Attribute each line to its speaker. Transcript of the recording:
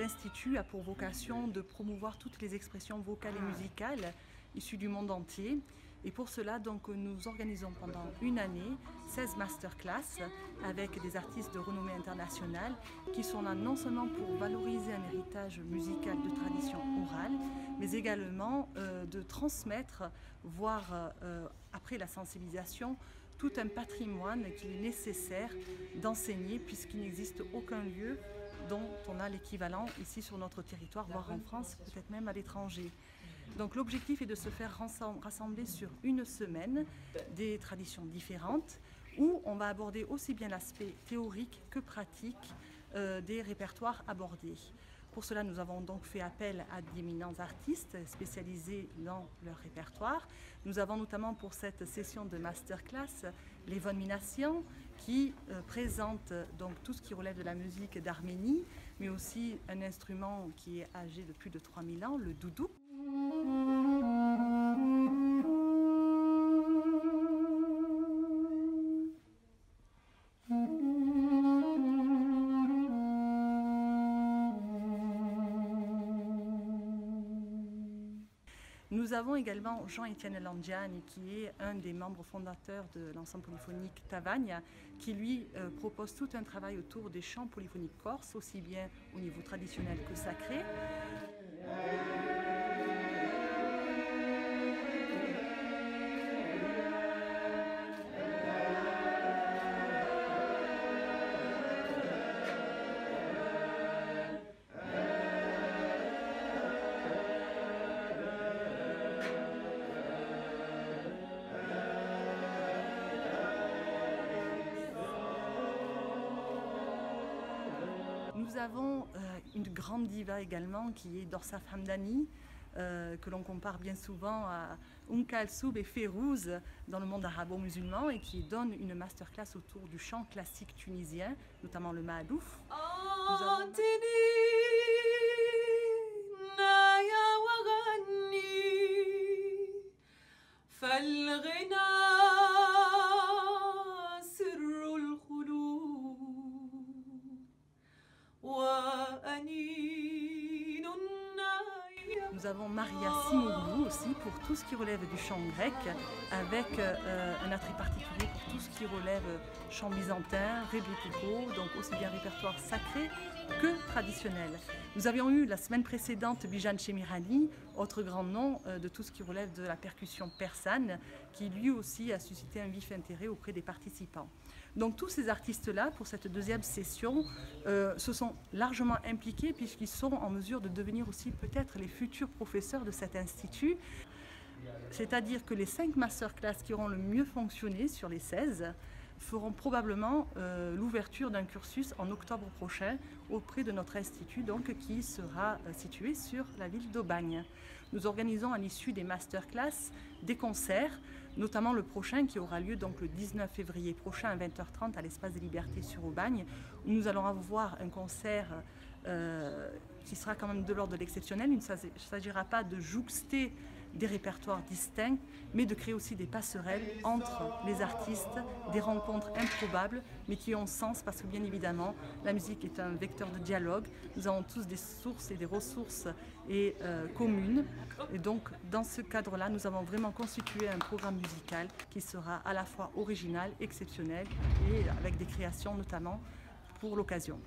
Speaker 1: cet institut a pour vocation de promouvoir toutes les expressions vocales et musicales issues du monde entier. Et pour cela, donc, nous organisons pendant une année 16 masterclass avec des artistes de renommée internationale qui sont là non seulement pour valoriser un héritage musical de tradition orale, mais également de transmettre, voire après la sensibilisation, tout un patrimoine qu'il est nécessaire d'enseigner puisqu'il n'existe aucun lieu dont on a l'équivalent ici sur notre territoire, voire en France, peut-être même à l'étranger. Donc l'objectif est de se faire rassembler sur une semaine des traditions différentes où on va aborder aussi bien l'aspect théorique que pratique des répertoires abordés. Pour cela, nous avons donc fait appel à d'éminents artistes spécialisés dans leur répertoire. Nous avons notamment pour cette session de masterclass Levon Minassian qui présente donc tout ce qui relève de la musique d'Arménie, mais aussi un instrument qui est âgé de plus de 3000 ans, le doudou. Nous avons également Jean-Étienne Langiani, qui est un des membres fondateurs de l'ensemble polyphonique Tavagna, qui lui propose tout un travail autour des chants polyphoniques corses, aussi bien au niveau traditionnel que sacré. Nous avons une grande diva également qui est Dorsaf Hamdani, que l'on compare bien souvent à Kalsoum et Férouz dans le monde arabo-musulman et qui donne une masterclass autour du chant classique tunisien, notamment le Mahalouf. Nous avons Maria Simoglou aussi pour tout ce qui relève du chant grec, avec un attrait particulier pour tout ce qui relève chant byzantin, rebetiko, donc aussi bien répertoire sacré que traditionnel. Nous avions eu la semaine précédente Bijan Chemirani, autre grand nom de tout ce qui relève de la percussion persane, qui lui aussi a suscité un vif intérêt auprès des participants. Donc tous ces artistes-là, pour cette deuxième session, se sont largement impliqués puisqu'ils sont en mesure de devenir aussi peut-être les futurs professeurs de cet institut. C'est-à-dire que les 5 masterclass qui auront le mieux fonctionné sur les 16 feront probablement l'ouverture d'un cursus en octobre prochain auprès de notre institut donc, qui sera situé sur la ville d'Aubagne. Nous organisons à l'issue des masterclass des concerts, notamment le prochain qui aura lieu donc le 19 février prochain à 20h30 à l'Espace des Libertés sur Aubagne, où nous allons avoir un concert qui sera quand même de l'ordre de l'exceptionnel. Il ne s'agira pas de jouxter des répertoires distincts, mais de créer aussi des passerelles entre les artistes, des rencontres improbables, mais qui ont sens parce que bien évidemment, la musique est un vecteur de dialogue. Nous avons tous des sources et des ressources communes. Et donc, dans ce cadre-là, nous avons vraiment constitué un programme musical qui sera à la fois original, exceptionnel et avec des créations notamment pour l'occasion.